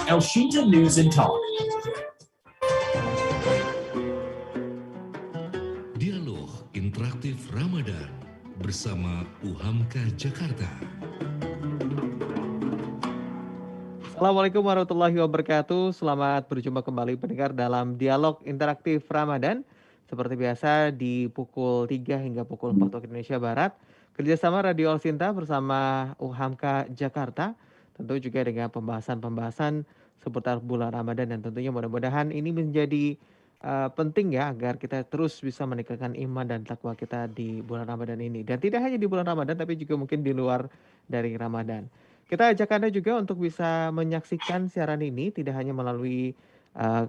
El Shinta News and Talk. Dialog Interaktif Ramadan bersama UHAMKA Jakarta. Assalamualaikum warahmatullahi wabarakatuh. Selamat berjumpa kembali pendengar dalam Dialog Interaktif Ramadan. Seperti biasa di pukul 3 hingga pukul 4 waktu Indonesia Barat. Kerjasama Radio Al Sinta bersama UHAMKA Jakarta. Tentu juga dengan pembahasan-pembahasan seputar bulan Ramadan. Dan tentunya mudah-mudahan ini menjadi penting ya agar kita terus bisa meningkatkan iman dan takwa kita di bulan Ramadan ini. Dan tidak hanya di bulan Ramadan tapi juga mungkin di luar dari Ramadan. Kita ajak Anda juga untuk bisa menyaksikan siaran ini tidak hanya melalui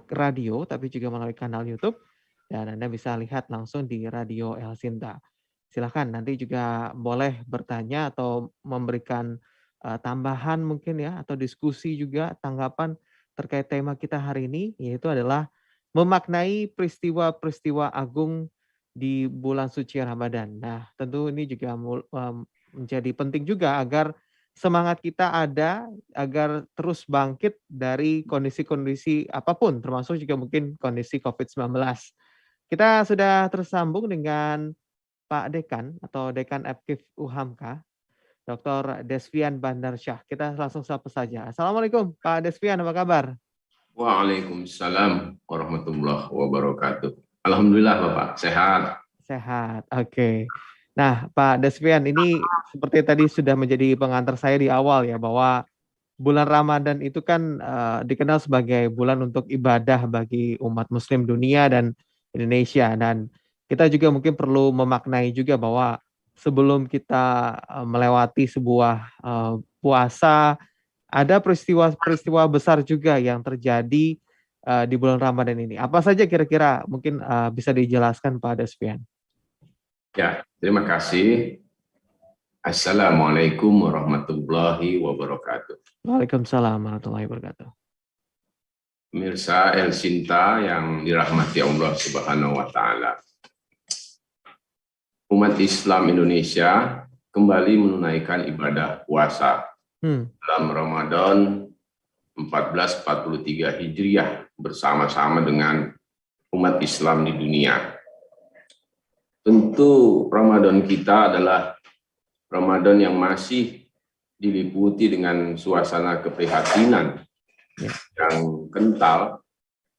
radio tapi juga melalui kanal YouTube dan Anda bisa lihat langsung di Radio El Sinta. Silahkan nanti juga boleh bertanya atau memberikan tambahan mungkin ya atau diskusi juga tanggapan terkait tema kita hari ini yaitu adalah memaknai peristiwa-peristiwa agung di bulan suci Ramadan. Nah, tentu ini juga menjadi penting juga agar semangat kita ada agar terus bangkit dari kondisi-kondisi apapun, termasuk juga mungkin kondisi COVID-19. Kita sudah tersambung dengan Pak Dekan atau Dekan Epkif UHAMKA, Dr. Desvian Bandarsyah. Kita langsung sapa saja. Assalamualaikum Pak Desvian, apa kabar? Waalaikumsalam warahmatullahi wabarakatuh. Alhamdulillah Bapak, sehat. Sehat, oke. Nah, Pak Desvian, ini seperti tadi sudah menjadi pengantar saya di awal ya, bahwa bulan Ramadan itu kan dikenal sebagai bulan untuk ibadah bagi umat muslim dunia dan Indonesia. Dan kita juga mungkin perlu memaknai juga bahwa sebelum kita melewati sebuah puasa, ada peristiwa-peristiwa besar juga yang terjadi di bulan Ramadan ini. Apa saja kira-kira mungkin bisa dijelaskan Pak Desvian? Ya, terima kasih. Assalamualaikum warahmatullahi wabarakatuh. Waalaikumsalam warahmatullahi wabarakatuh. Pemirsa El Sinta yang dirahmati Allah Subhanahu wa Ta'ala. Umat Islam Indonesia kembali menunaikan ibadah puasa dalam Ramadan 1443 Hijriah bersama-sama dengan umat Islam di dunia. Tentu Ramadan kita adalah Ramadan yang masih diliputi dengan suasana keprihatinan yang kental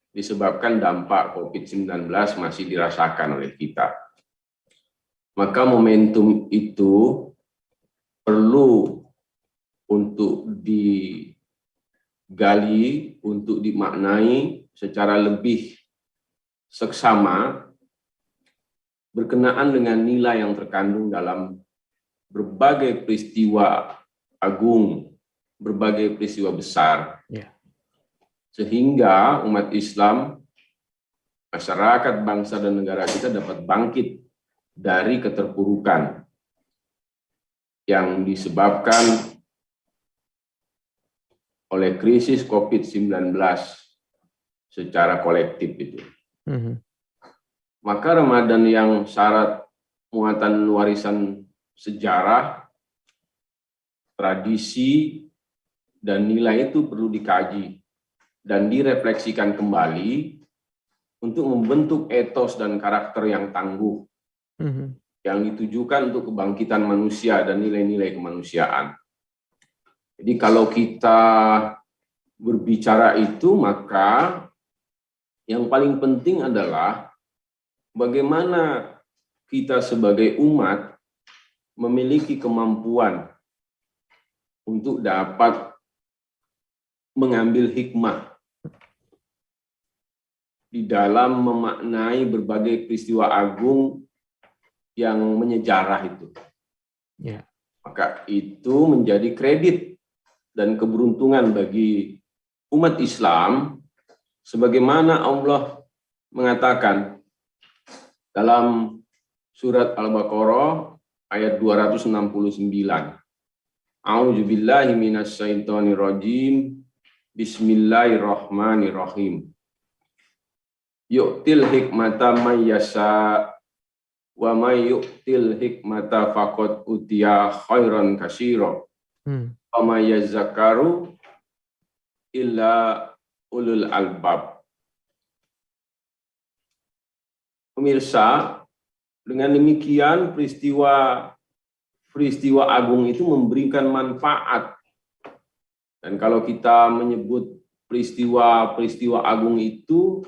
disebabkan dampak COVID-19 masih dirasakan oleh kita. Maka momentum itu perlu untuk digali, untuk dimaknai secara lebih seksama berkenaan dengan nilai yang terkandung dalam berbagai peristiwa agung, berbagai peristiwa besar. Sehingga umat Islam, masyarakat, bangsa, dan negara kita dapat bangkit dari keterpurukan yang disebabkan oleh krisis COVID-19 secara kolektif itu. Maka Ramadan yang syarat muatan warisan sejarah, tradisi, dan nilai itu perlu dikaji dan direfleksikan kembali untuk membentuk etos dan karakter yang tangguh yang ditujukan untuk kebangkitan manusia dan nilai-nilai kemanusiaan. Jadi kalau kita berbicara itu, maka yang paling penting adalah bagaimana kita sebagai umat memiliki kemampuan untuk dapat mengambil hikmah di dalam memaknai berbagai peristiwa agung yang menyejarah itu. Maka itu menjadi kredit dan keberuntungan bagi umat Islam, sebagaimana Allah mengatakan dalam surat Al-Baqarah ayat 269. A'udzubillahi minasyaitonirrajim. Bismillahirrahmanirrahim. Yu'til hikmata may yasha wa may yu'til hikmata faqad utiya khairan katsira. Wa may yazakkaru illa ulul albab. Pemirsa, dengan demikian peristiwa agung itu memberikan manfaat. Dan kalau kita menyebut peristiwa agung itu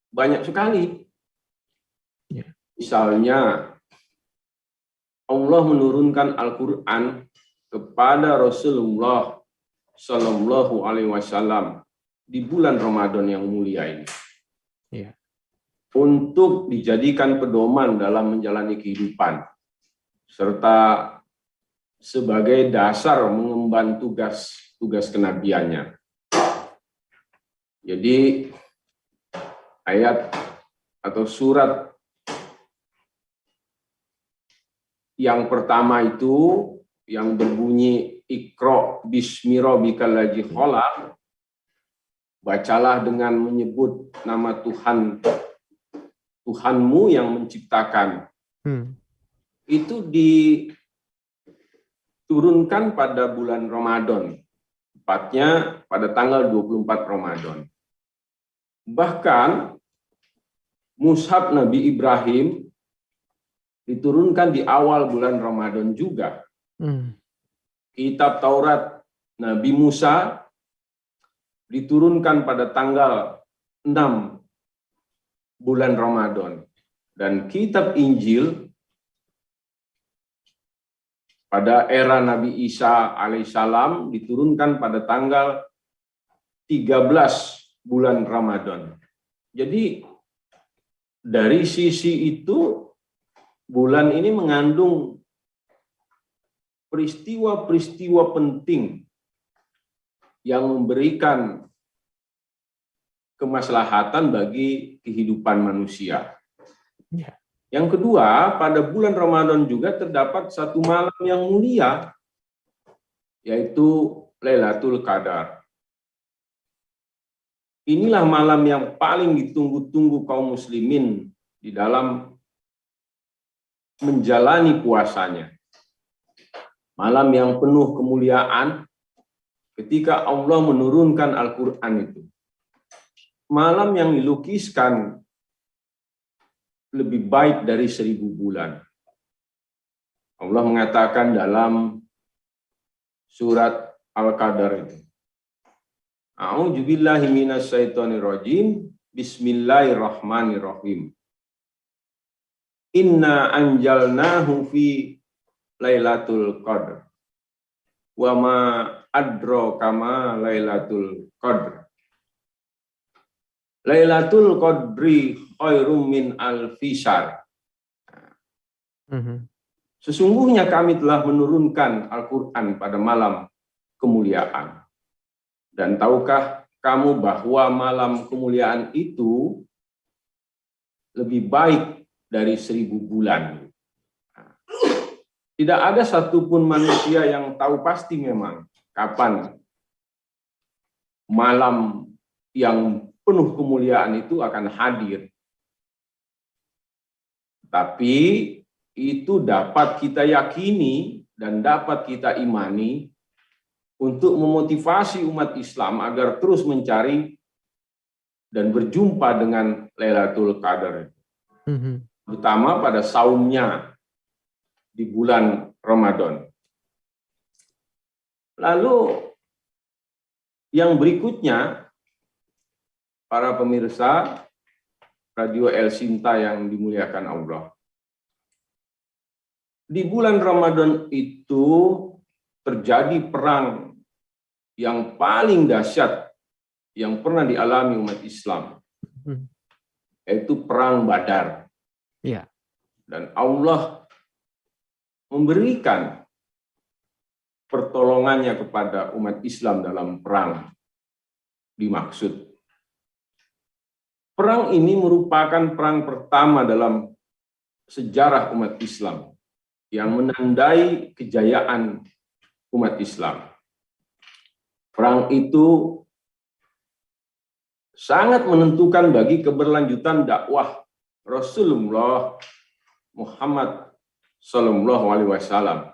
banyak sekali. Misalnya, Allah menurunkan Al-Quran kepada Rasulullah Shallallahu Alaihi Wasallam di bulan Ramadan yang mulia ini, untuk dijadikan pedoman dalam menjalani kehidupan, serta sebagai dasar mengemban tugas kenabiannya. Jadi ayat atau surat yang pertama itu yang berbunyi Iqra bismi rabbikal ladzi khalaq, bacalah dengan menyebut nama Tuhanmu yang menciptakan. Itu diturunkan pada bulan Ramadan, tepatnya pada tanggal 24 Ramadan. Bahkan mushaf Nabi Ibrahim diturunkan di awal bulan Ramadan juga. Kitab Taurat Nabi Musa diturunkan pada tanggal 6 bulan Ramadan. Dan kitab Injil pada era Nabi Isa alaihissalam diturunkan pada tanggal 13 bulan Ramadan. Jadi dari sisi itu bulan ini mengandung peristiwa-peristiwa penting yang memberikan kemaslahatan bagi kehidupan manusia. Yang kedua, pada bulan Ramadan juga terdapat satu malam yang mulia, yaitu Lailatul Qadar. Inilah malam yang paling ditunggu-tunggu kaum muslimin di dalam menjalani puasanya. Malam yang penuh kemuliaan ketika Allah menurunkan Al-Quran itu. Malam yang dilukiskan lebih baik dari 1000 bulan. Allah mengatakan dalam surat Al-Qadar itu, A'udzubillahi minasyaitonirrajim, Bismillahirrahmanirrahim. Inna anjalnahu fi Lailatul Qadr. Wa ma adraka ma Lailatul Qadr. Lailatul Qadri khairum min alfi syahr. Sesungguhnya kami telah menurunkan Al-Quran pada malam kemuliaan. Dan tahukah kamu bahwa malam kemuliaan itu lebih baik dari 1000 bulan. Tidak ada satupun manusia yang tahu pasti memang kapan malam yang penuh kemuliaan itu akan hadir. Tapi itu dapat kita yakini dan dapat kita imani untuk memotivasi umat Islam agar terus mencari dan berjumpa dengan Lailatul Qadar. Terutama pada saumnya di bulan Ramadan. Lalu yang berikutnya, para pemirsa Radio El Sinta yang dimuliakan Allah. Di bulan Ramadan itu terjadi perang yang paling dahsyat yang pernah dialami umat Islam, yaitu Perang Badar. Dan Allah memberikan pertolongannya kepada umat Islam dalam perang dimaksud. Perang ini merupakan perang pertama dalam sejarah umat Islam yang menandai kejayaan umat Islam. Perang itu sangat menentukan bagi keberlanjutan dakwah Rasulullah Muhammad Sallallahu Alaihi Wasallam.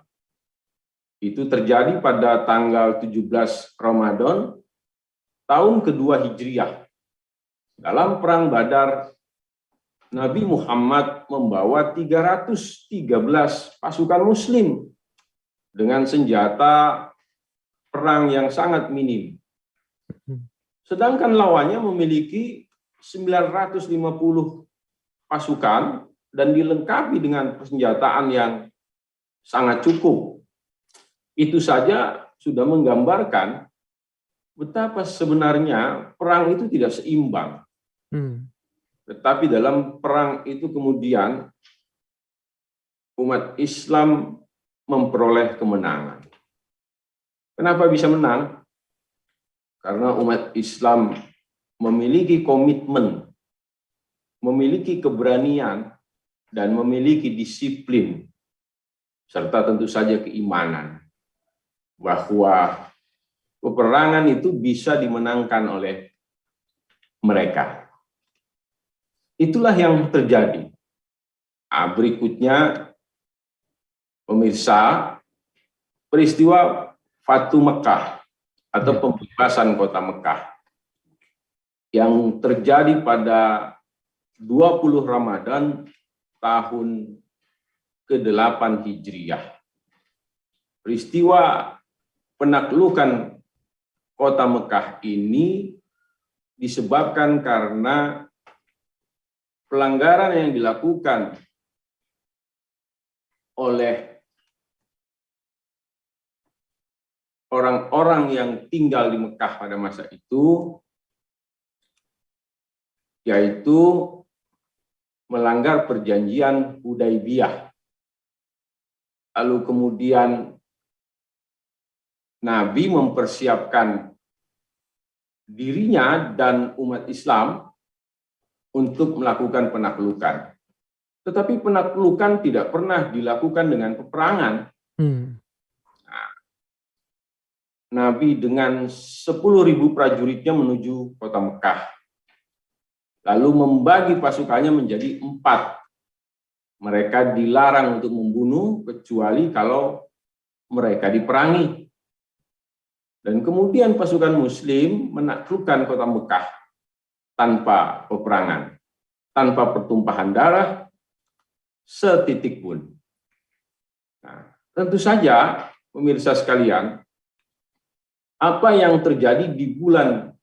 Itu terjadi pada tanggal 17 Ramadan tahun kedua Hijriah. Dalam Perang Badar, Nabi Muhammad membawa 313 pasukan Muslim dengan senjata perang yang sangat minim. Sedangkan lawannya memiliki 950 pasukan dan dilengkapi dengan persenjataan yang sangat cukup. Itu saja sudah menggambarkan betapa sebenarnya perang itu tidak seimbang. Tetapi dalam perang itu kemudian umat Islam memperoleh kemenangan. Kenapa bisa menang? Karena umat Islam memiliki komitmen, memiliki keberanian, dan memiliki disiplin, serta tentu saja keimanan bahwa peperangan itu bisa dimenangkan oleh mereka. Itulah yang terjadi. Berikutnya, pemirsa, peristiwa Fatu Mekah atau pembebasan kota Mekah yang terjadi pada 20 Ramadan tahun ke-8 Hijriah. Peristiwa penaklukan kota Mekah ini disebabkan karena pelanggaran yang dilakukan oleh orang-orang yang tinggal di Mekah pada masa itu, yaitu melanggar perjanjian Hudaibiyah. Lalu kemudian Nabi mempersiapkan dirinya dan umat Islam untuk melakukan penaklukan. Tetapi penaklukan tidak pernah dilakukan dengan peperangan. Nah, Nabi dengan 10.000 prajuritnya menuju kota Mekah. Lalu membagi pasukannya menjadi 4. Mereka dilarang untuk membunuh kecuali kalau mereka diperangi. Dan kemudian pasukan Muslim menaklukkan kota Mekah tanpa peperangan, tanpa pertumpahan darah setitik pun. Nah, tentu saja, pemirsa sekalian, apa yang terjadi di bulan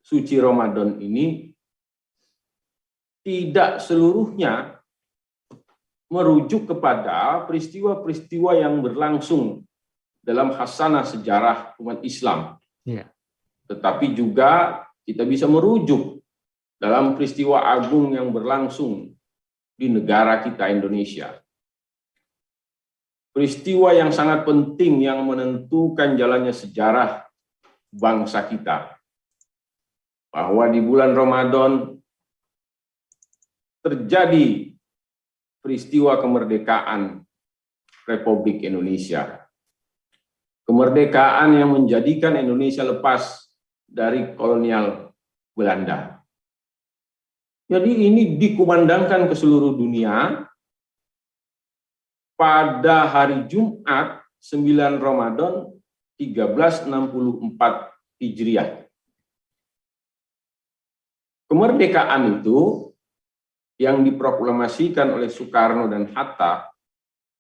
suci Ramadan ini tidak seluruhnya merujuk kepada peristiwa-peristiwa yang berlangsung dalam khasanah sejarah umat Islam. Tetapi juga kita bisa merujuk dalam peristiwa agung yang berlangsung di negara kita Indonesia. Peristiwa yang sangat penting yang menentukan jalannya sejarah bangsa kita. Bahwa di bulan Ramadan terjadi peristiwa kemerdekaan Republik Indonesia. Kemerdekaan yang menjadikan Indonesia lepas dari kolonial Belanda. Jadi ini dikumandangkan ke seluruh dunia pada hari Jumat 9 Ramadan 1364 Hijriah. Kemerdekaan itu yang diproklamasikan oleh Soekarno dan Hatta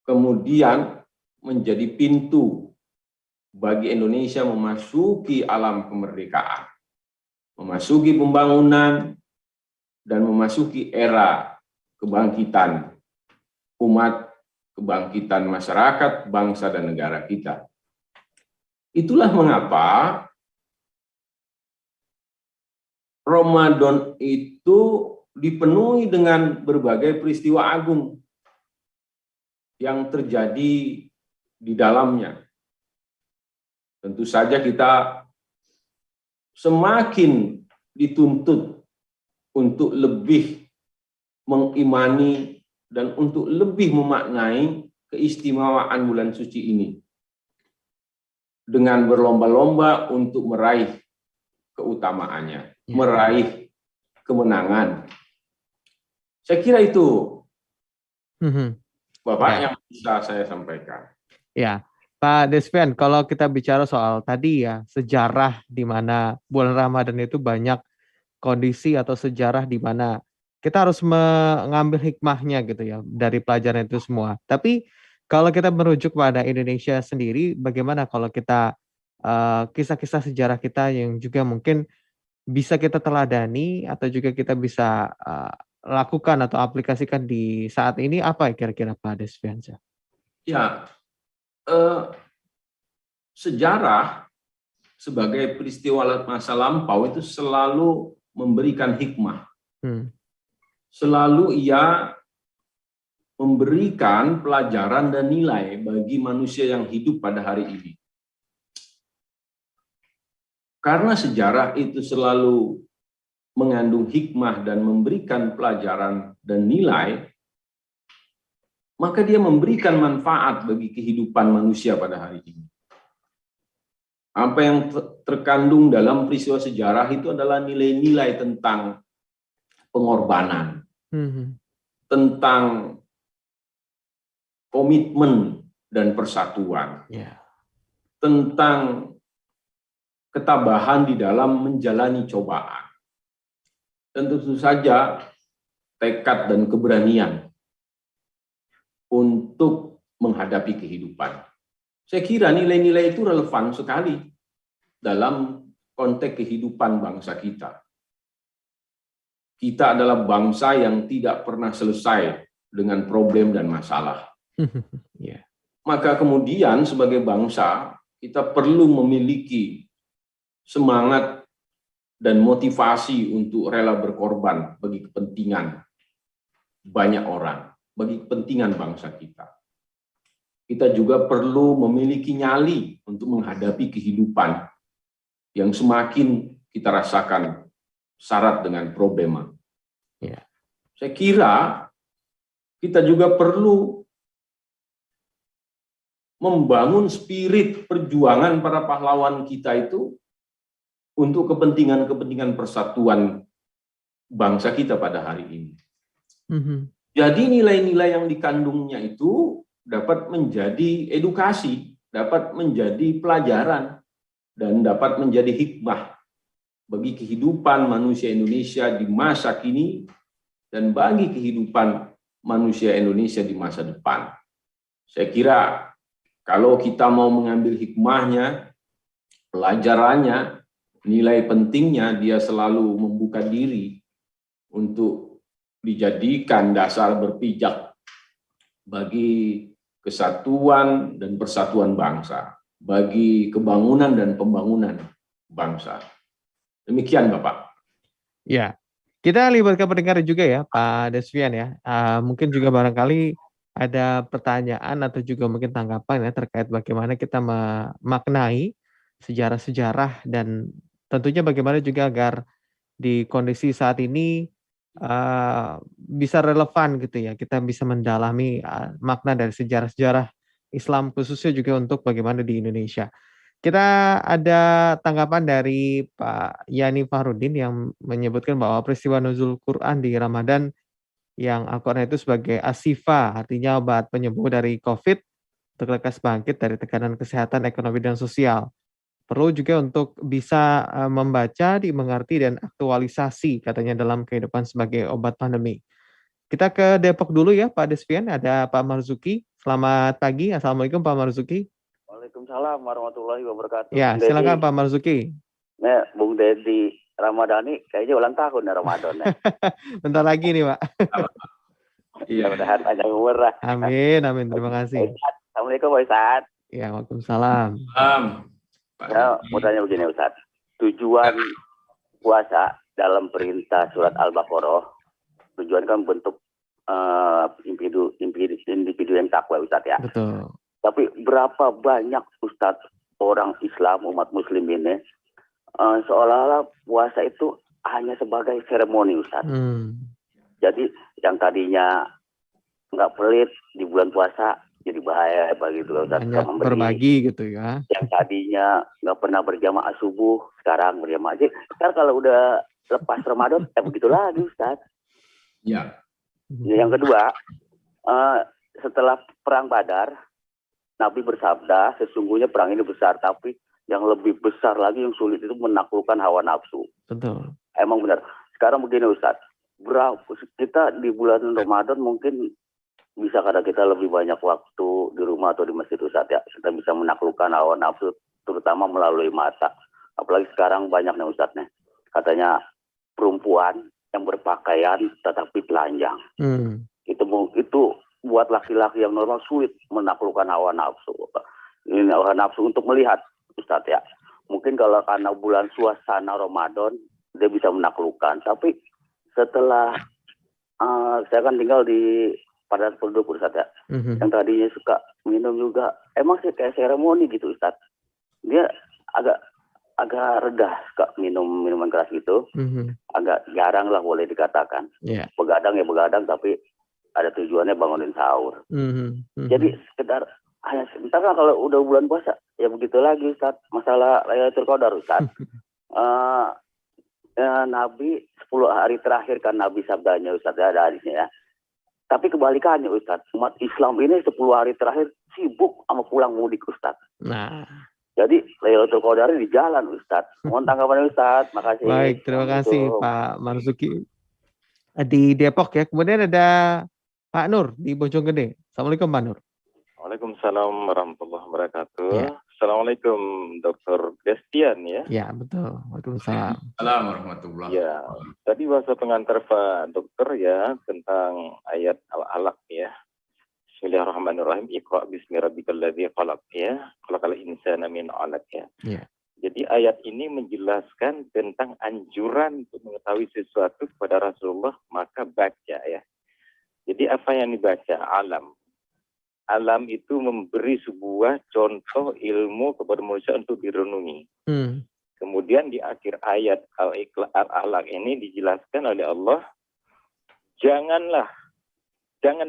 kemudian menjadi pintu bagi Indonesia memasuki alam kemerdekaan, memasuki pembangunan, dan memasuki era kebangkitan umat, kebangkitan masyarakat, bangsa, dan negara kita. Itulah mengapa Ramadan itu dipenuhi dengan berbagai peristiwa agung yang terjadi di dalamnya. Tentu saja kita semakin dituntut untuk lebih mengimani dan untuk lebih memaknai keistimewaan bulan suci ini. Dengan berlomba-lomba untuk meraih keutamaannya, meraih kemenangan. Saya kira itu, Bapak, yang bisa saya sampaikan. Ya. Pak Desvian, kalau kita bicara soal tadi ya, sejarah di mana bulan Ramadan itu banyak kondisi atau sejarah di mana kita harus mengambil hikmahnya gitu ya dari pelajaran itu semua. Tapi kalau kita merujuk pada Indonesia sendiri, bagaimana kalau kita kisah-kisah sejarah kita yang juga mungkin bisa kita teladani atau juga kita bisa lakukan atau aplikasikan di saat ini apa ya kira-kira Pak Desviansyah? Ya, sejarah sebagai peristiwa masa lampau itu selalu memberikan hikmah. Selalu ia memberikan pelajaran dan nilai bagi manusia yang hidup pada hari ini. Karena sejarah itu selalu mengandung hikmah dan memberikan pelajaran dan nilai, maka dia memberikan manfaat bagi kehidupan manusia pada hari ini. Apa yang terkandung dalam peristiwa sejarah itu adalah nilai-nilai tentang pengorbanan, tentang komitmen dan persatuan, tentang ketabahan di dalam menjalani cobaan, dan tentu saja tekad dan keberanian untuk menghadapi kehidupan. Saya kira nilai-nilai itu relevan sekali dalam konteks kehidupan bangsa kita. Kita adalah bangsa yang tidak pernah selesai dengan problem dan masalah. Maka kemudian sebagai bangsa, kita perlu memiliki semangat dan motivasi untuk rela berkorban bagi kepentingan banyak orang, bagi kepentingan bangsa kita. Kita juga perlu memiliki nyali untuk menghadapi kehidupan yang semakin kita rasakan syarat dengan problema. Saya kira kita juga perlu membangun spirit perjuangan para pahlawan kita itu untuk kepentingan-kepentingan persatuan bangsa kita pada hari ini. Jadi nilai-nilai yang dikandungnya itu dapat menjadi edukasi, dapat menjadi pelajaran, dan dapat menjadi hikmah bagi kehidupan manusia Indonesia di masa kini dan bagi kehidupan manusia Indonesia di masa depan. Saya kira kalau kita mau mengambil hikmahnya, pelajarannya, nilai pentingnya, dia selalu membuka diri untuk dijadikan dasar berpijak bagi kesatuan dan persatuan bangsa, bagi kebangunan dan pembangunan bangsa. Demikian, Bapak. Ya, kita libatkan pendengar juga ya, Pak Desvian ya. Mungkin juga barangkali ada pertanyaan atau juga mungkin tanggapan ya terkait bagaimana kita memaknai sejarah-sejarah dan tentunya bagaimana juga agar di kondisi saat ini bisa relevan gitu ya. Kita bisa mendalami makna dari sejarah-sejarah Islam khususnya juga untuk bagaimana di Indonesia. Kita ada tanggapan dari Pak Yani Fahrudin yang menyebutkan bahwa peristiwa nuzul Quran di Ramadan yang Al-Quran itu sebagai asifa, artinya obat penyembuh dari COVID untuk lekas bangkit dari tekanan kesehatan, ekonomi, dan sosial. Perlu juga untuk bisa membaca, dimengerti, dan aktualisasi katanya dalam kehidupan sebagai obat pandemi. Kita ke Depok dulu ya Pak Desvian, ada Pak Marzuki. Selamat pagi, Assalamualaikum Pak Marzuki. Waalaikumsalam warahmatullahi wabarakatuh. Ya, silakan Pak Marzuki. Bung Dedi Ramadhani kayaknya ulang tahun ya Ramadan ya. Bentar lagi nih Pak. Iya, mudah-mudahan panjang umur lah. Amin, amin. Terima kasih. Assalamualaikum Pak Ustaz. Ya, waalaikumsalam. Ya, mau tanya begini Ustaz. Tujuan puasa dalam perintah surat Al-Baqarah, tujuan kan bentuk individu yang takwa Ustaz ya. Betul. Tapi berapa banyak Ustaz orang Islam, umat muslim ini seolah-olah puasa itu hanya sebagai seremoni Ustaz. Jadi yang tadinya nggak pelit di bulan puasa jadi bahaya begitu Ustaz. Hanya berbagi gitu ya. Yang tadinya nggak pernah berjamaah subuh sekarang berjamaah aja. Sekarang kalau udah lepas Ramadan begitu lagi Ustaz. Ya. Yang kedua, setelah perang Badar Nabi bersabda, sesungguhnya perang ini besar, tapi yang lebih besar lagi yang sulit itu menaklukkan hawa nafsu. Betul. Emang benar. Sekarang begini Ustadz, kita di bulan Ramadan mungkin bisa karena kita lebih banyak waktu di rumah atau di masjid Ustadz ya, kita bisa menaklukkan hawa nafsu, terutama melalui mata. Apalagi sekarang banyak nih Ustadz nih, katanya perempuan yang berpakaian tetapi telanjang. Itu buat laki-laki yang normal sulit menaklukkan hawa nafsu. Ini hawa nafsu untuk melihat Ustadz ya. Mungkin kalau karena bulan suasana Ramadan dia bisa menaklukkan. Tapi setelah saya kan tinggal di padat penduduk Ustadz ya. Yang tadinya suka minum juga. Emang sih kayak seremoni gitu Ustadz. Dia agak reda suka minum minuman keras gitu. Agak jarang lah boleh dikatakan. Begadang ya begadang tapi ada tujuannya bangunin sahur. Jadi sekedar hanya sebentar kan kalau udah bulan puasa ya begitu lagi Ustaz. Masalah Lailatul Qadar Ustaz. Nabi 10 hari terakhir kan Nabi sabdanya Ustaz ya, ada hadisnya ya. Tapi kebalikannya Ustaz, umat Islam ini 10 hari terakhir sibuk sama pulang mudik Ustaz. Nah, jadi Lailatul Qadar di jalan Ustaz. Mohon tanggapan Ustaz. Makasih. Baik, terima kasih Pak Marzuki di Depok ya. Kemudian ada Pak Nur di Bojonggede. Assalamualaikum Pak Nur. Waalaikumsalam warahmatullahi wabarakatuh. Ya. Assalamualaikum Dr. Destian ya. Ya betul. Waalaikumsalam. Assalamualaikum warahmatullahi wabarakatuh. Ya, tadi bahasa pengantar Pak Dokter ya tentang ayat Al-Alaq ya. Bismillahirrahmanirrahim. Iqra bismi rabbikal ladzi khalaq ya. Khalaqal insana min 'alaq ya. Jadi ayat ini menjelaskan tentang anjuran untuk mengetahui sesuatu kepada Rasulullah, maka baca ya. Jadi apa yang dibaca? Alam. Alam itu memberi sebuah contoh ilmu kepada manusia untuk direnungi. Kemudian di akhir ayat Al-Alaq ini dijelaskan oleh Allah, jangan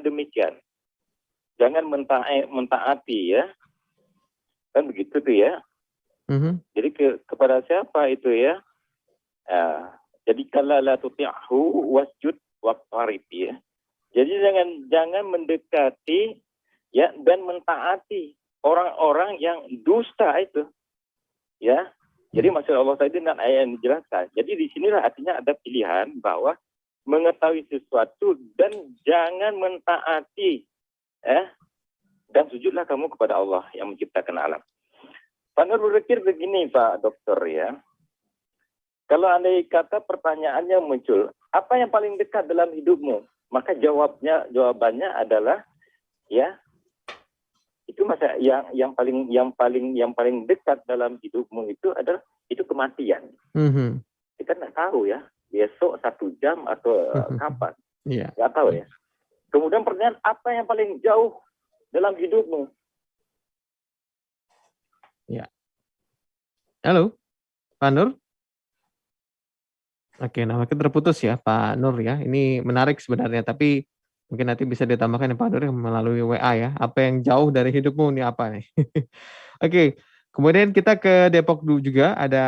demikian. Jangan mentaati ya. Kan begitu tuh ya. Jadi kepada siapa itu ya? Jadi kala la tuti'hu wasjud waqtarib ya. Jadi jangan mendekati ya dan mentaati orang-orang yang dusta itu. Ya. Jadi maksud Allah tadi dan ayat yang dijelaskan. Jadi di sinilah artinya ada pilihan bahwa mengetahui sesuatu dan jangan mentaati dan sujudlah kamu kepada Allah yang menciptakan alam. Pak Nur berpikir begini Pak Dokter ya. Kalau andai kata pertanyaannya muncul, apa yang paling dekat dalam hidupmu? Maka jawabannya adalah ya itu masa yang paling dekat dalam hidupmu itu adalah itu kematian. Kita nggak tahu ya besok 1 jam atau kapan, nggak tahu ya. Kemudian pertanyaan apa yang paling jauh dalam hidupmu? Ya. Halo, Pak Nur. Oke, nama kita terputus ya Pak Nur ya. Ini menarik sebenarnya, tapi mungkin nanti bisa ditambahkan ya Pak Nur melalui WA ya. Apa yang jauh dari hidupmu ini apa nih? Oke, kemudian kita ke Depok dulu juga ada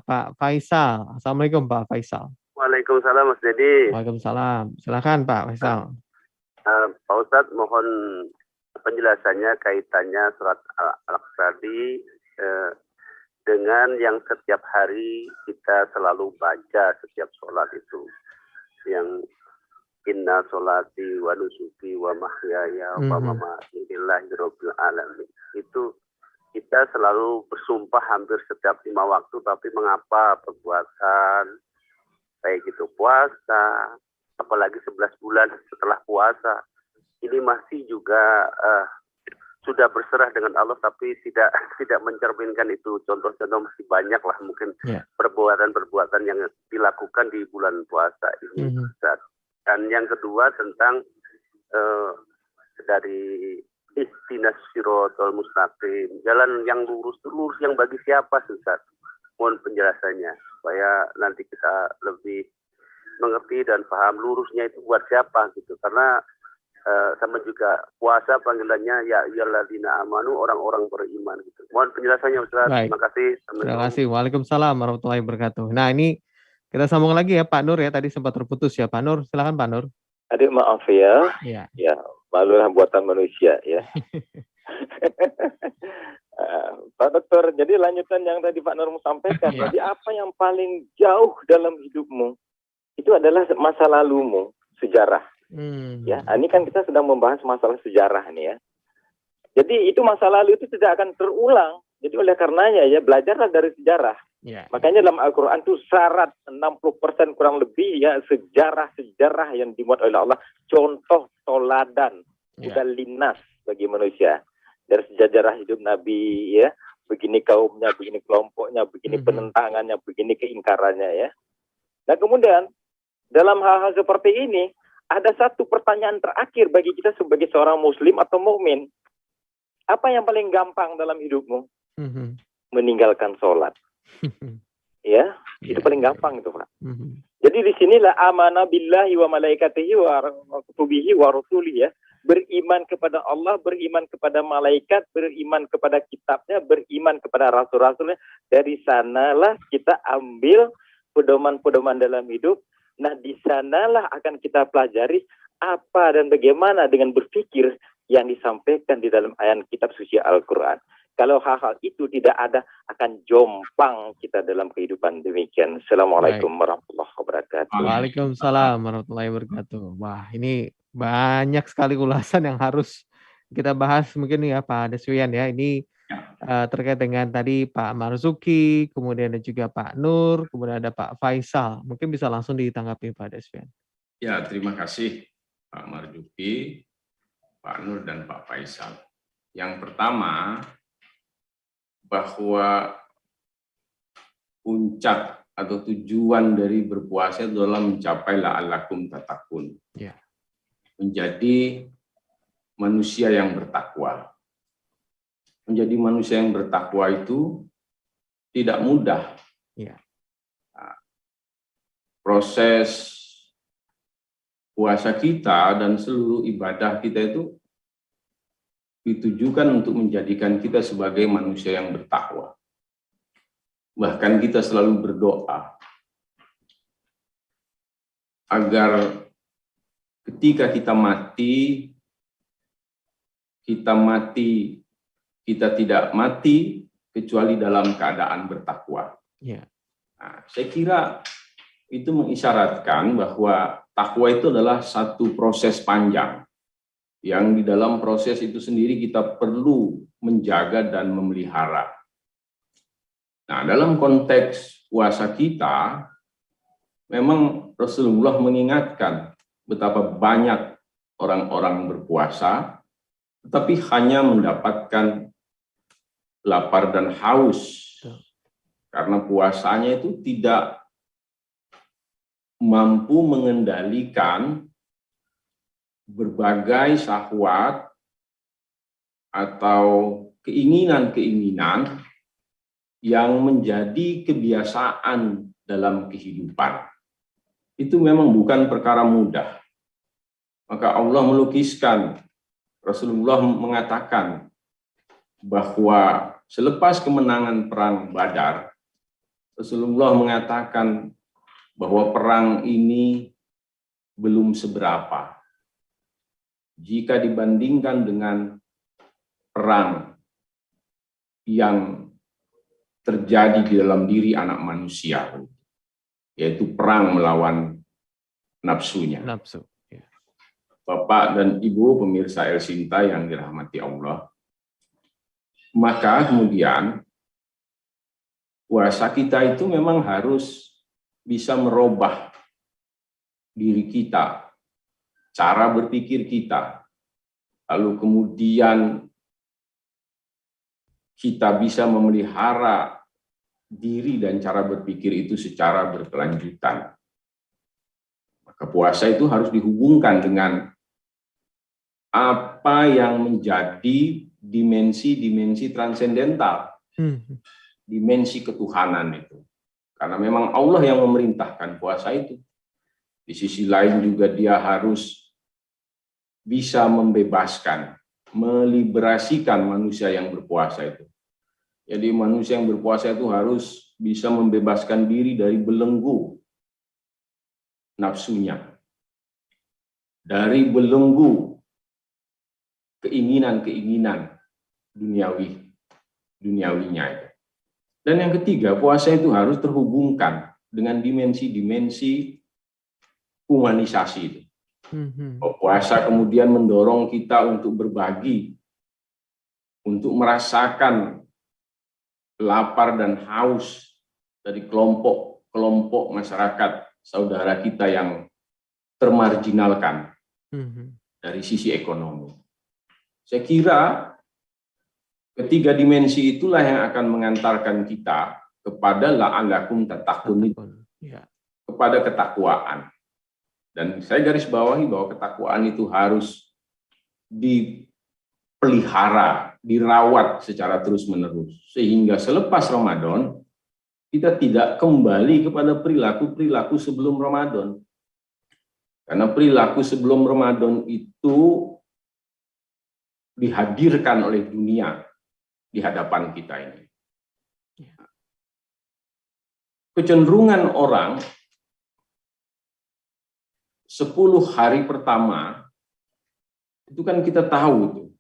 Pak Faisal. Assalamualaikum Pak Faisal. Waalaikumsalam Mas Dedi. Waalaikumsalam. Silakan Pak Faisal. Pak Ustadz mohon penjelasannya kaitannya surat Al-Aqsa dengan yang setiap hari kita selalu baca setiap sholat itu, yang inna sholati wa nusuki wa mahyaya wa mamati lillahi rabbil alamin. Itu kita selalu bersumpah hampir setiap 5 waktu, tapi mengapa perbuatan baik itu puasa, apalagi 11 bulan setelah puasa ini masih juga sudah berserah dengan Allah, tapi tidak mencerminkan itu. Contoh-contoh masih banyak lah mungkin perbuatan-perbuatan yang dilakukan di bulan puasa ini. Dan yang kedua tentang dari ihdinas siratal mustaqim, jalan yang lurus yang bagi siapa Ustaz? Mohon penjelasannya supaya nanti kita lebih mengerti dan paham lurusnya itu buat siapa gitu. Karena sama juga puasa panggilannya ya ayyuhalladzina amanu, orang-orang beriman gitu. Mohon penjelasannya Ustaz. Baik. Terima kasih. Terima kasih. Waalaikumsalam warahmatullahi wabarakatuh. Nah, ini kita sambung lagi ya Pak Nur ya, tadi sempat terputus ya Pak Nur. Silakan Pak Nur. Adik maaf ya. Ya, malulah buatan manusia ya. Pak Dokter, jadi lanjutan yang tadi Pak Nur sampaikan, jadi apa yang paling jauh dalam hidupmu itu adalah masa lalumu, sejarah. Ya, ini kan kita sedang membahas masalah sejarah nih ya. Jadi itu masa lalu itu tidak akan terulang. Jadi oleh karenanya ya belajarlah dari sejarah. Makanya dalam Al-Quran itu syarat 60% kurang lebih ya sejarah-sejarah yang dimuat oleh Allah, contoh toladan, bukan linas bagi manusia. Dari sejarah hidup Nabi ya, begini kaumnya, begini kelompoknya, begini penentangannya, begini keingkarannya ya. Nah kemudian dalam hal-hal seperti ini ada satu pertanyaan terakhir bagi kita sebagai seorang muslim atau mukmin. Apa yang paling gampang dalam hidupmu? Meninggalkan sholat. Ya, itu paling gampang itu Pak. Jadi disinilah amanah billahi wa malaikatihi wa kutubihi wa rusulihi ya. Beriman kepada Allah, beriman kepada malaikat, beriman kepada kitabnya, beriman kepada rasul-rasulnya. Dari sanalah kita ambil pedoman-pedoman dalam hidup. Nah, di sanalah akan kita pelajari apa dan bagaimana dengan berpikir yang disampaikan di dalam ayat kitab suci Al-Quran. Kalau hal-hal itu tidak ada, akan jomplang kita dalam kehidupan demikian. Assalamualaikum warahmatullahi wabarakatuh. Waalaikumsalam warahmatullahi wabarakatuh. Wah, ini banyak sekali ulasan yang harus kita bahas mungkin ya Pak Deswian ya. Ini terkait dengan tadi Pak Marzuki, kemudian ada juga Pak Nur, kemudian ada Pak Faisal. Mungkin bisa langsung ditanggapi Pak Deswian. Ya, terima kasih Pak Marzuki, Pak Nur, dan Pak Faisal. Yang pertama, bahwa puncak atau tujuan dari berpuasa adalah mencapai la'allakum tattaqun. Menjadi manusia yang bertakwa. Menjadi manusia yang bertakwa itu tidak mudah. Nah, proses puasa kita dan seluruh ibadah kita itu ditujukan untuk menjadikan kita sebagai manusia yang bertakwa. Bahkan kita selalu berdoa agar ketika kita mati, kita tidak mati kecuali dalam keadaan bertakwa. Nah, saya kira itu mengisyaratkan bahwa takwa itu adalah satu proses panjang. Yang di dalam proses itu sendiri kita perlu menjaga dan memelihara. Nah, dalam konteks puasa kita, memang Rasulullah mengingatkan betapa banyak orang-orang berpuasa, tetapi hanya mendapatkan lapar dan haus. Karena puasanya itu tidak mampu mengendalikan berbagai syahwat atau keinginan-keinginan yang menjadi kebiasaan dalam kehidupan. Itu memang bukan perkara mudah. Maka Allah melukiskan, Rasulullah mengatakan bahwa selepas kemenangan perang Badar, Rasulullah mengatakan bahwa perang ini belum seberapa jika dibandingkan dengan perang yang terjadi di dalam diri anak manusia, yaitu perang melawan nafsunya. Bapak dan Ibu pemirsa El Sinta yang dirahmati Allah, maka kemudian puasa kita itu memang harus bisa merubah diri kita, cara berpikir kita, lalu kemudian kita bisa memelihara diri dan cara berpikir itu secara berkelanjutan. Maka puasa itu harus dihubungkan dengan apa yang menjadi dimensi-dimensi transendental, dimensi ketuhanan itu. Karena memang Allah yang memerintahkan puasa itu. Di sisi lain juga dia harus bisa membebaskan, meliberasikan manusia yang berpuasa itu. Jadi manusia yang berpuasa itu harus bisa membebaskan diri dari belenggu nafsunya, dari belenggu keinginan-keinginan duniawinya itu. Dan yang ketiga, puasa itu harus terhubungkan dengan dimensi-dimensi humanisasi itu. Puasa kemudian mendorong kita untuk berbagi, untuk merasakan lapar dan haus dari kelompok masyarakat saudara kita yang termarginalkan dari sisi ekonomi. Saya kira ketiga dimensi itulah yang akan mengantarkan kita kepada la'allakum tattaqun, kepada ketakwaan. Dan saya garis bawahi bahwa ketakwaan itu harus dipelihara, dirawat secara terus-menerus. Sehingga selepas Ramadan, kita tidak kembali kepada perilaku-perilaku sebelum Ramadan. Karena perilaku sebelum Ramadan itu dihadirkan oleh dunia di hadapan kita ini. Kecenderungan orang 10 hari pertama itu kan kita tahu itu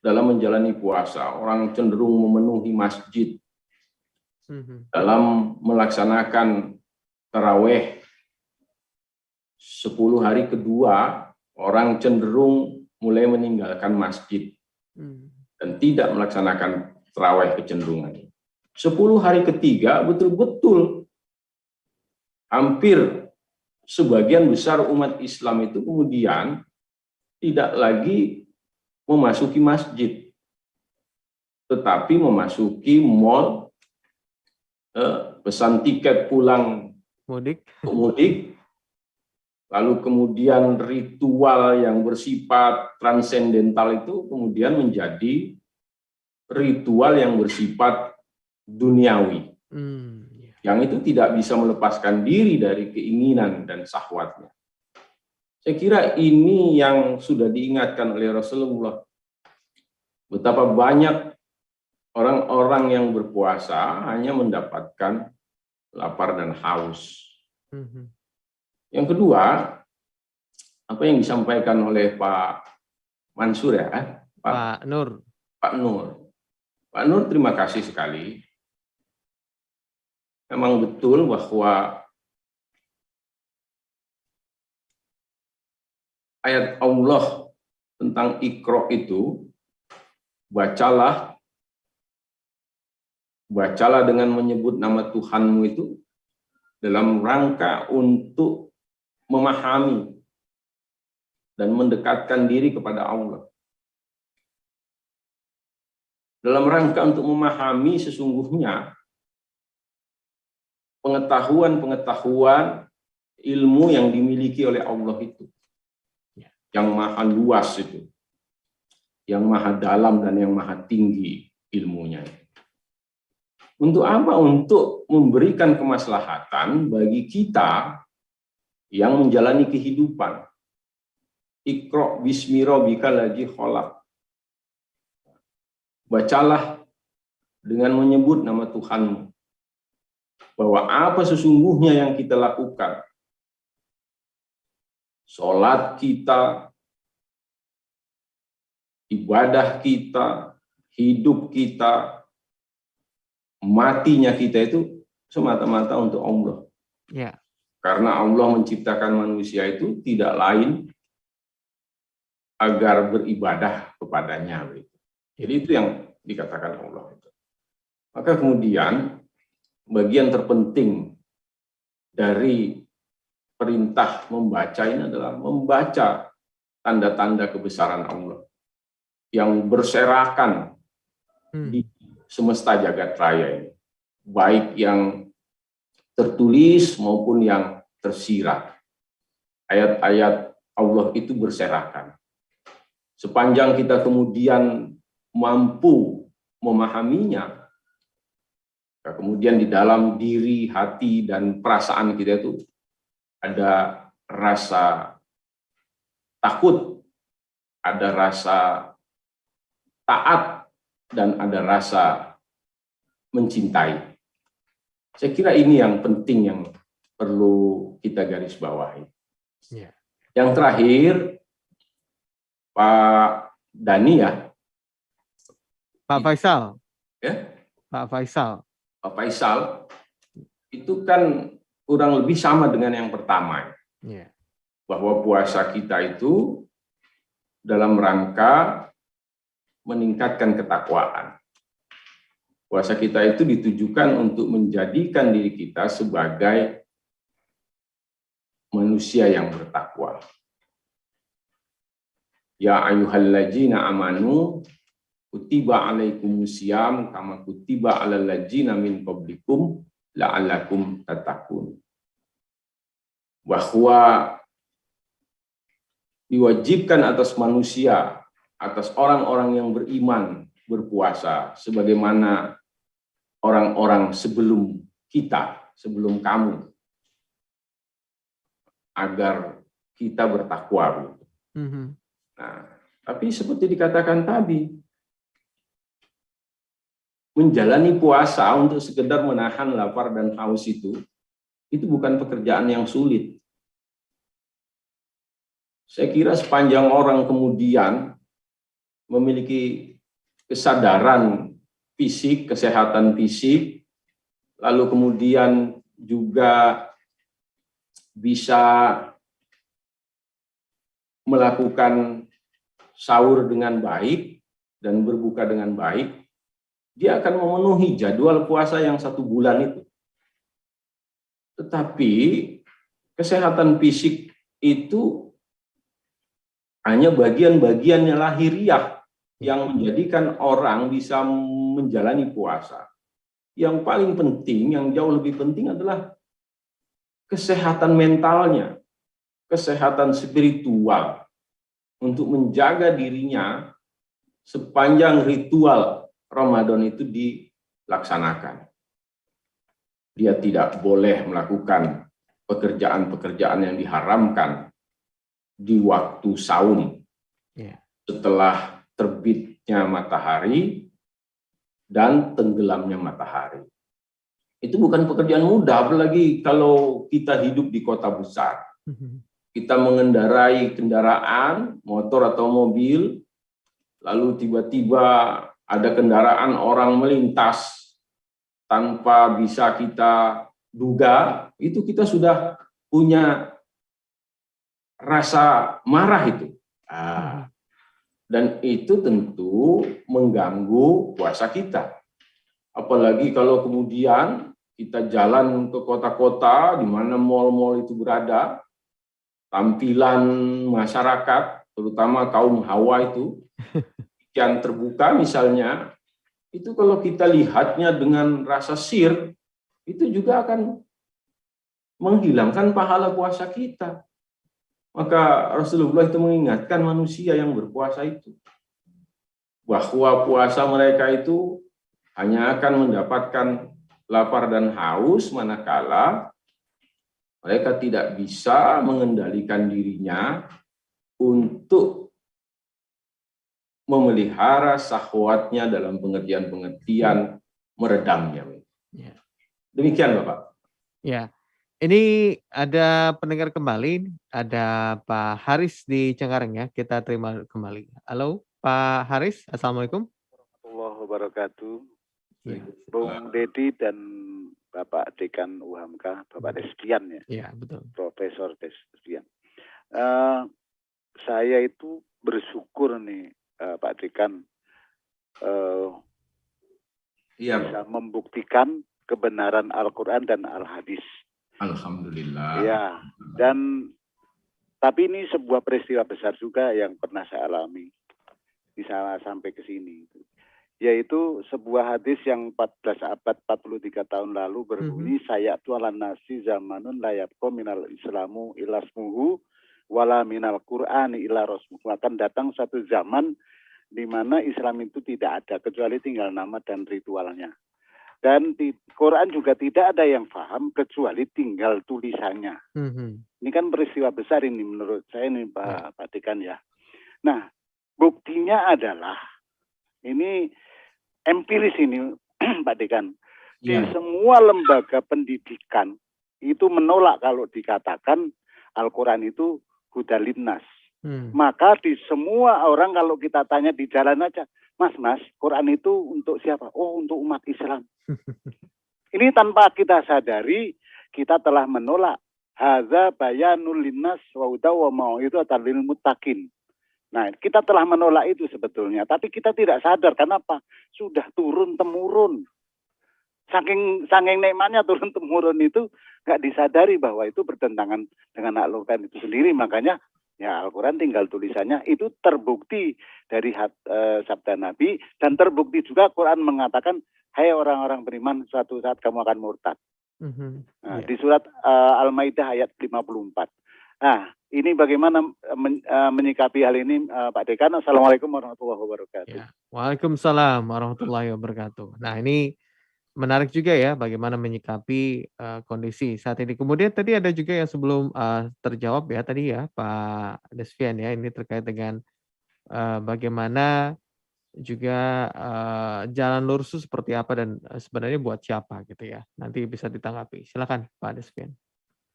dalam menjalani puasa orang cenderung memenuhi masjid dalam melaksanakan tarawih. 10 hari kedua orang cenderung mulai meninggalkan masjid dan tidak melaksanakan tarawih kecenderungan. 10 hari ketiga betul-betul hampir sebagian besar umat Islam itu kemudian tidak lagi memasuki masjid, tetapi memasuki mall, pesan tiket pulang mudik, lalu kemudian ritual yang bersifat transendental itu kemudian menjadi ritual yang bersifat duniawi. Yang itu tidak bisa melepaskan diri dari keinginan dan syahwatnya. Saya kira ini yang sudah diingatkan oleh Rasulullah. Betapa banyak orang-orang yang berpuasa hanya mendapatkan lapar dan haus. Yang kedua, apa yang disampaikan oleh Pak Mansur ya, Pak Nur. Pak Nur, terima kasih sekali. Memang betul bahwa ayat Allah tentang Iqra itu, bacalah dengan menyebut nama Tuhanmu itu dalam rangka untuk memahami dan mendekatkan diri kepada Allah. Dalam rangka untuk memahami sesungguhnya pengetahuan ilmu yang dimiliki oleh Allah itu, yang maha luas itu, yang maha dalam dan yang maha tinggi ilmunya. Untuk apa? Untuk memberikan kemaslahatan bagi kita yang menjalani kehidupan. Iqra bismi rabbikal ladzi khalaq. Bacalah dengan menyebut nama Tuhanmu. Bahwa apa sesungguhnya yang kita lakukan. Sholat kita, ibadah kita, hidup kita, matinya kita itu semata-mata untuk Allah. Ya. Karena Allah menciptakan manusia itu tidak lain agar beribadah kepadanya. Jadi itu yang dikatakan Allah. Maka kemudian bagian terpenting dari perintah membaca ini adalah membaca tanda-tanda kebesaran Allah yang berserakan di semesta jagat raya ini, baik yang tertulis maupun yang tersirat. Ayat-ayat Allah itu berserakan. Sepanjang kita kemudian mampu memahaminya, kemudian di dalam diri, hati, dan perasaan kita itu ada rasa takut, ada rasa taat, dan ada rasa mencintai. Saya kira ini yang penting yang perlu kita garis bawahi. Ya. Yang terakhir, Pak Dani ya. Pak Faisal. Ya? Pak Faisal. Pak Faisal, itu kan kurang lebih sama dengan yang pertama. Yeah. Bahwa puasa kita itu dalam rangka meningkatkan ketakwaan. Puasa kita itu ditujukan untuk menjadikan diri kita sebagai manusia yang bertakwa. Ya ayyuhalladzina amanu kutiba alaikumusiyam kama kutiba alal ladzina min qablikum la'allakum tattaqun. Bahwa diwajibkan atas manusia, atas orang-orang yang beriman berpuasa sebagaimana orang-orang sebelum kita, sebelum kamu, agar kita bertakwa. Nah, tapi seperti dikatakan tadi, menjalani puasa untuk sekedar menahan lapar dan haus itu bukan pekerjaan yang sulit. Saya kira sepanjang orang kemudian memiliki kesadaran fisik, kesehatan fisik, lalu kemudian juga bisa melakukan sahur dengan baik dan berbuka dengan baik, dia akan memenuhi jadwal puasa yang 1 bulan itu. Tetapi kesehatan fisik itu hanya bagian-bagian lahiriah yang menjadikan orang bisa menjalani puasa. Yang paling penting, yang jauh lebih penting adalah kesehatan mentalnya, kesehatan spiritual, untuk menjaga dirinya sepanjang ritual Ramadan itu dilaksanakan. Dia tidak boleh melakukan pekerjaan-pekerjaan yang diharamkan di waktu saum, setelah terbitnya matahari dan tenggelamnya matahari. Itu bukan pekerjaan mudah, apalagi kalau kita hidup di kota besar. Kita mengendarai kendaraan, motor atau mobil, lalu tiba-tiba ada kendaraan orang melintas tanpa bisa kita duga, itu kita sudah punya rasa marah itu. Dan itu tentu mengganggu puasa kita. Apalagi kalau kemudian kita jalan ke kota-kota di mana mal-mal itu berada, tampilan masyarakat, terutama kaum Hawa itu, yang terbuka misalnya, itu kalau kita lihatnya dengan rasa sir, itu juga akan menghilangkan pahala puasa kita. Maka Rasulullah itu mengingatkan manusia yang berpuasa itu, bahwa puasa mereka itu hanya akan mendapatkan lapar dan haus manakala mereka tidak bisa mengendalikan dirinya untuk memelihara syahwatnya dalam pengertian-pengertian meredamnya. Demikian, Bapak. Ya, ini ada pendengar kembali, ada Pak Haris di Cengkareng ya, kita terima kembali. Halo, Pak Haris, Assalamualaikum. Warahmatullahi wabarakatuh. Ya. Bung Dedi dan Bapak Dekan UHAMKA, Bapak Destian ya. Iya, betul. Profesor Destian. Saya itu bersyukur nih, Pak Dekan, bisa membuktikan kebenaran Al-Quran dan Al-Hadis. Alhamdulillah. Ya, dan tapi ini sebuah peristiwa besar juga yang pernah saya alami bisa sampai ke sini. Yaitu sebuah hadis yang 14 abad 43 tahun lalu berbunyi sayatu ala nasi zamanun layabqa minal islamu ilasmuhu wala minal qur'ani ila rasmuhu. Akan datang satu zaman di mana Islam itu tidak ada kecuali tinggal nama dan ritualnya. Dan di Quran juga tidak ada yang paham kecuali tinggal tulisannya. Ini kan peristiwa besar ini menurut saya ini Pak Dekan ya. Nah, buktinya adalah ini empiris ini Pak Dekan. Di semua lembaga pendidikan itu menolak kalau dikatakan Al-Quran itu hudalinnas. Maka di semua orang kalau kita tanya di jalan aja, Mas, Quran itu untuk siapa? Oh, untuk umat Islam. Ini tanpa kita sadari, kita telah menolak. Hadza bayanul linnas wa hudaw wa mau'izatul lil muttaqin. Nah, kita telah menolak itu sebetulnya, tapi kita tidak sadar. Kenapa? Sudah turun-temurun. Saking nikmatnya turun-temurun itu nggak disadari bahwa itu bertentangan dengan Al-Quran itu sendiri. Makanya ya Al-Quran tinggal tulisannya, itu terbukti dari sabda Nabi, dan terbukti juga Quran mengatakan, hai orang-orang beriman, suatu saat kamu akan murtad. Nah, di surat Al-Maidah ayat 54. Nah, ini bagaimana menyikapi hal ini, Pak Dekan? Assalamualaikum warahmatullahi wabarakatuh. Ya. Waalaikumsalam warahmatullahi wabarakatuh. Nah, ini menarik juga ya bagaimana menyikapi kondisi saat ini. Kemudian tadi ada juga yang sebelum terjawab ya tadi ya Pak Desvian ya, ini terkait dengan bagaimana juga jalan lurus seperti apa dan sebenarnya buat siapa gitu ya. Nanti bisa ditanggapi. Silakan Pak Desvian.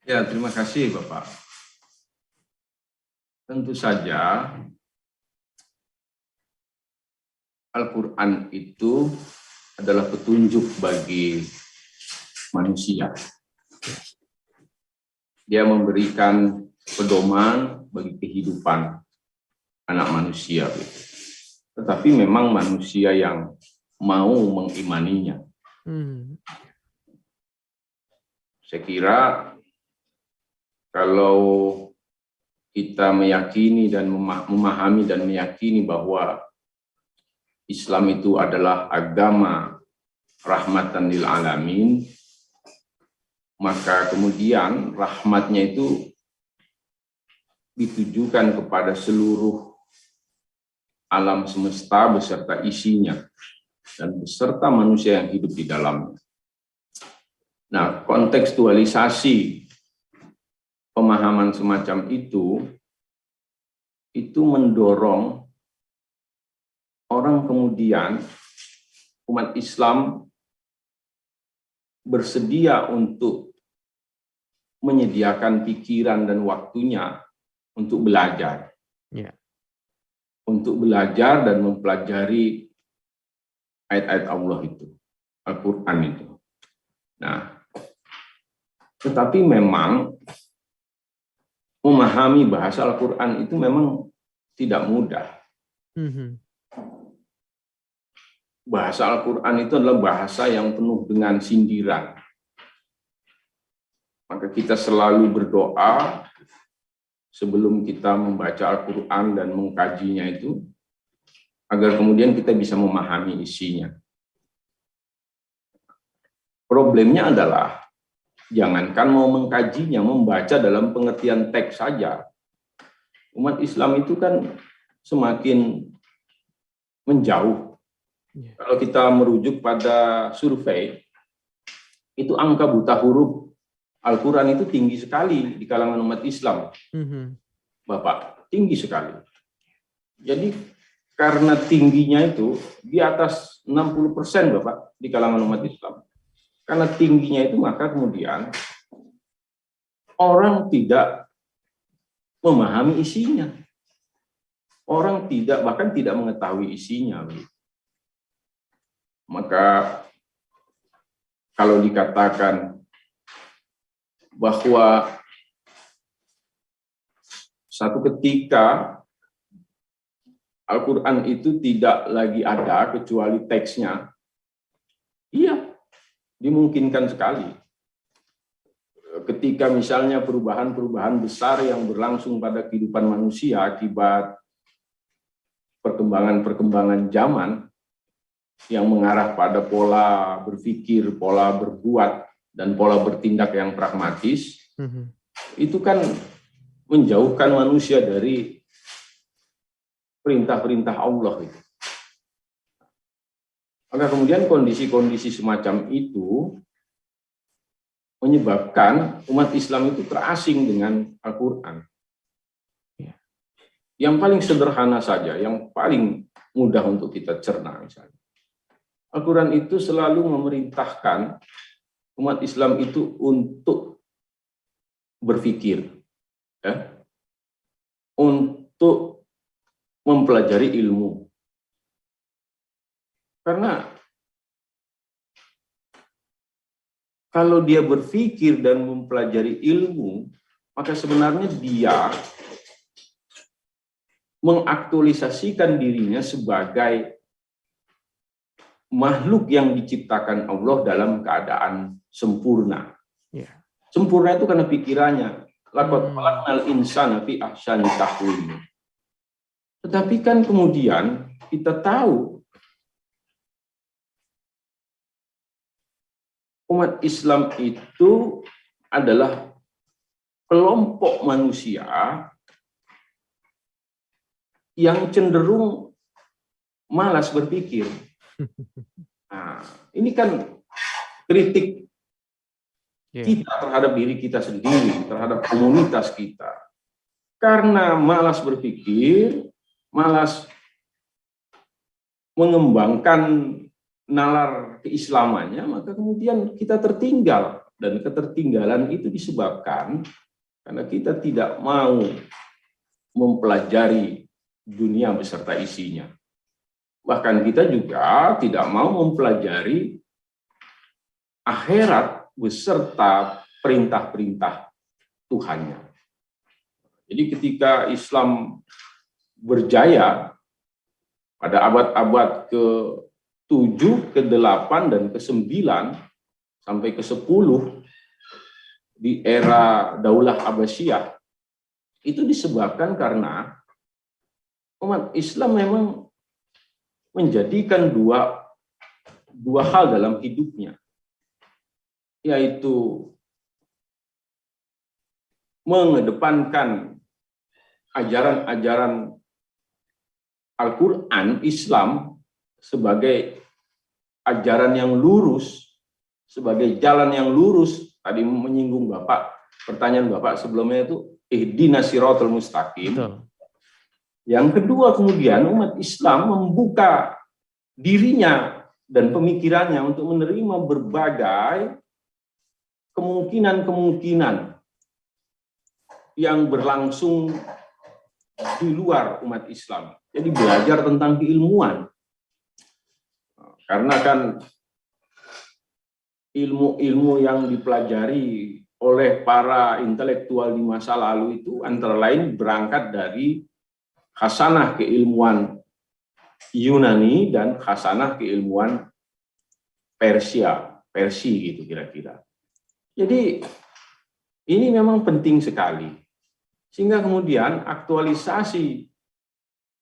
Ya, terima kasih Bapak. Tentu saja Al-Quran itu adalah petunjuk bagi manusia. Dia memberikan pedoman bagi kehidupan anak manusia. Tetapi memang manusia yang mau mengimaninya. Saya kira kalau kita meyakini dan memahami dan meyakini bahwa Islam itu adalah agama rahmatan lil alamin, maka kemudian rahmatnya itu ditujukan kepada seluruh alam semesta beserta isinya dan beserta manusia yang hidup di dalamnya. Nah, kontekstualisasi pemahaman semacam itu mendorong orang kemudian umat Islam bersedia untuk menyediakan pikiran dan waktunya untuk belajar. Untuk belajar dan mempelajari ayat-ayat Allah itu, Al-Quran itu. Nah, tetapi memang memahami bahasa Al-Quran itu memang tidak mudah. Bahasa Al-Quran itu adalah bahasa yang penuh dengan sindiran. Maka kita selalu berdoa sebelum kita membaca Al-Quran dan mengkajinya itu, agar kemudian kita bisa memahami isinya. Problemnya adalah, jangankan mau mengkajinya, membaca dalam pengertian teks saja. Umat Islam itu kan semakin menjauh. Kalau kita merujuk pada survei, itu angka buta huruf Al-Quran itu tinggi sekali di kalangan umat Islam. Bapak, tinggi sekali. Jadi karena tingginya itu di atas 60% Bapak di kalangan umat Islam. Karena tingginya itu maka kemudian orang tidak memahami isinya. Orang bahkan tidak mengetahui isinya. Maka kalau dikatakan bahwa satu ketika Al-Quran itu tidak lagi ada kecuali teksnya, iya, dimungkinkan sekali. Ketika misalnya perubahan-perubahan besar yang berlangsung pada kehidupan manusia akibat perkembangan-perkembangan zaman yang mengarah pada pola berpikir, pola berbuat, dan pola bertindak yang pragmatis, itu kan menjauhkan manusia dari perintah-perintah Allah itu. Maka kemudian kondisi-kondisi semacam itu menyebabkan umat Islam itu terasing dengan Al-Quran. Yang paling sederhana saja, yang paling mudah untuk kita cerna misalnya. Al-Quran itu selalu memerintahkan umat Islam itu untuk berpikir, ya, untuk mempelajari ilmu. Karena kalau dia berpikir dan mempelajari ilmu, maka sebenarnya dia mengaktualisasikan dirinya sebagai makhluk yang diciptakan Allah dalam keadaan sempurna. Yeah. Sempurna itu karena pikirannya. Laqad khalaqnal insana fi ahsani taqwim. Tetapi kan kemudian kita tahu umat Islam itu adalah kelompok manusia yang cenderung malas berpikir. Nah, ini kan kritik kita terhadap diri kita sendiri, terhadap komunitas kita. Karena malas berpikir, malas mengembangkan nalar keislamannya, maka kemudian kita tertinggal. Dan ketertinggalan itu disebabkan karena kita tidak mau mempelajari dunia beserta isinya. Bahkan kita juga tidak mau mempelajari akhirat beserta perintah-perintah Tuhannya. Jadi ketika Islam berjaya pada abad-abad ke-7, ke-8, dan ke-9, sampai ke-10 di era Daulah Abbasiyah, itu disebabkan karena umat Islam memang menjadikan dua hal dalam hidupnya, yaitu mengedepankan ajaran-ajaran Al-Quran Islam sebagai ajaran yang lurus, sebagai jalan yang lurus. Tadi menyinggung Bapak, pertanyaan Bapak sebelumnya itu ihdinas siratal mustaqim. Betul. Yang kedua, kemudian umat Islam membuka dirinya dan pemikirannya untuk menerima berbagai kemungkinan-kemungkinan yang berlangsung di luar umat Islam. Jadi belajar tentang keilmuan. Karena kan ilmu-ilmu yang dipelajari oleh para intelektual di masa lalu itu antara lain berangkat dari khasanah keilmuan Yunani dan khasanah keilmuan Persia gitu kira-kira. Jadi ini memang penting sekali. Sehingga kemudian aktualisasi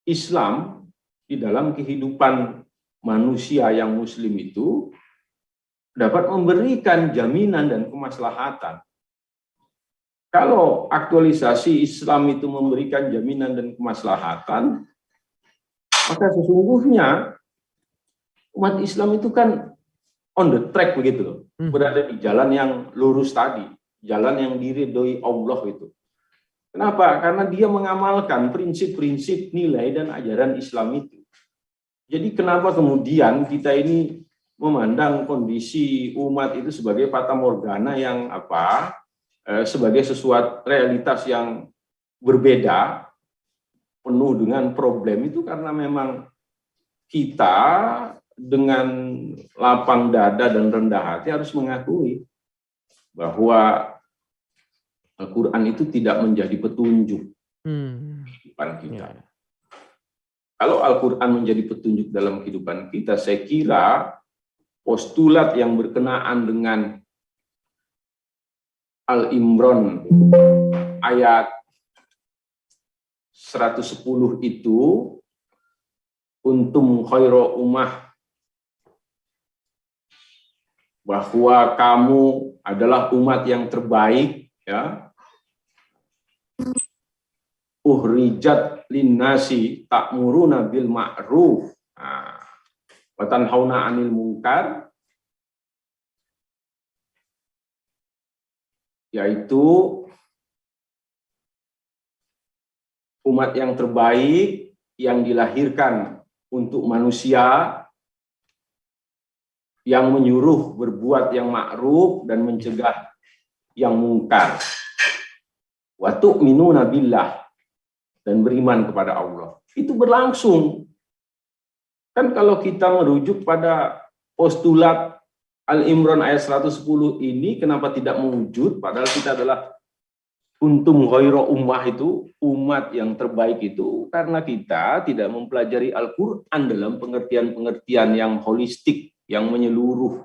Islam di dalam kehidupan manusia yang muslim itu dapat memberikan jaminan dan kemaslahatan. Kalau aktualisasi Islam itu memberikan jaminan dan kemaslahatan, maka sesungguhnya umat Islam itu kan on the track begitu loh, berada di jalan yang lurus tadi, jalan yang diridhoi Allah itu. Kenapa? Karena dia mengamalkan prinsip-prinsip, nilai dan ajaran Islam itu. Jadi kenapa kemudian kita ini memandang kondisi umat itu sebagai fata morgana yang sebagai sesuatu realitas yang berbeda, penuh dengan problem, itu karena memang kita dengan lapang dada dan rendah hati harus mengakui bahwa Al-Quran itu tidak menjadi petunjuk kehidupan kita. Kalau Al-Quran menjadi petunjuk dalam kehidupan kita, saya kira postulat yang berkenaan dengan Al-Imran ayat 110 itu, kuntum khairu ummah, bahwa kamu adalah umat yang terbaik, ya. Uhrijat linnasi ta'muruna bil ma'ruf wa tanhauna 'anil munkar, yaitu umat yang terbaik yang dilahirkan untuk manusia, yang menyuruh berbuat yang ma'ruf dan mencegah yang mungkar. Wa tu'minuna billah, dan beriman kepada Allah. Itu berlangsung. Kan kalau kita merujuk pada postulat Al-Imran ayat 110 ini, kenapa tidak mewujud? Padahal kita adalah kuntum khairu ummah, itu umat yang terbaik itu karena kita tidak mempelajari Al-Quran dalam pengertian-pengertian yang holistik, yang menyeluruh.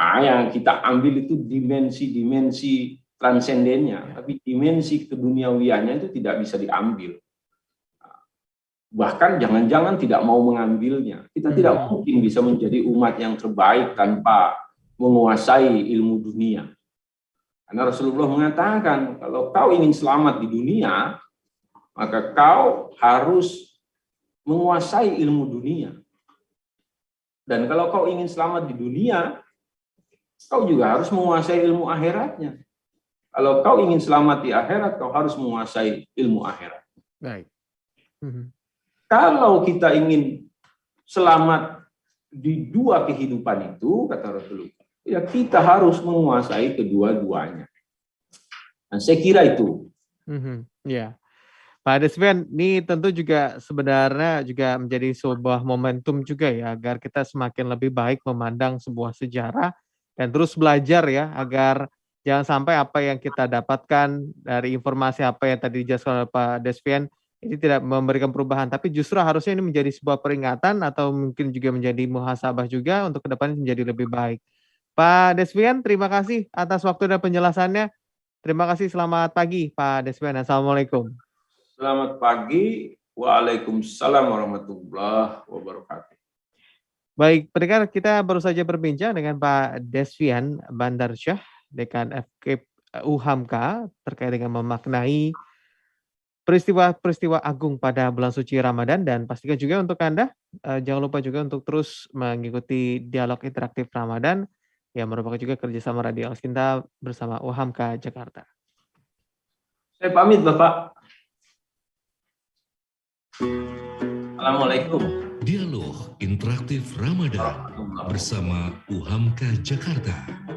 Yang kita ambil itu dimensi-dimensi transendennya, tapi dimensi keduniawiannya itu tidak bisa diambil. Bahkan jangan-jangan tidak mau mengambilnya. Kita tidak mungkin bisa menjadi umat yang terbaik tanpa menguasai ilmu dunia. Karena Rasulullah mengatakan, kalau kau ingin selamat di dunia, maka kau harus menguasai ilmu dunia. Dan kalau kau ingin selamat di dunia, kau juga harus menguasai ilmu akhiratnya. Kalau kau ingin selamat di akhirat, kau harus menguasai ilmu akhirat. Baik. Kalau kita ingin selamat di dua kehidupan itu, kata Rasulullah, ya kita harus menguasai kedua-duanya. Nah, saya kira itu. Ya, Pak Desvian, ini tentu juga sebenarnya juga menjadi sebuah momentum juga ya, agar kita semakin lebih baik memandang sebuah sejarah dan terus belajar ya, agar jangan sampai apa yang kita dapatkan dari informasi apa yang tadi dijelaskan oleh Pak Desvian ini tidak memberikan perubahan, tapi justru harusnya ini menjadi sebuah peringatan atau mungkin juga menjadi muhasabah juga untuk kedepannya menjadi lebih baik. Pak Desvian, terima kasih atas waktu dan penjelasannya. Terima kasih, selamat pagi Pak Desvian. Assalamualaikum. Selamat pagi, waalaikumsalam warahmatullahi wabarakatuh. Baik, pendengar, kita baru saja berbincang dengan Pak Desvian Bandarsyah, Dekan FKIP UHAMKA, terkait dengan memaknai peristiwa-peristiwa agung pada bulan suci Ramadan. Dan pastikan juga untuk Anda, jangan lupa juga untuk terus mengikuti dialog interaktif Ramadan yang merupakan juga kerjasama Radio Al-Sinta bersama UHAMKA Jakarta. Saya pamit, Bapak. Assalamualaikum. Dialog interaktif Ramadan bersama UHAMKA Jakarta.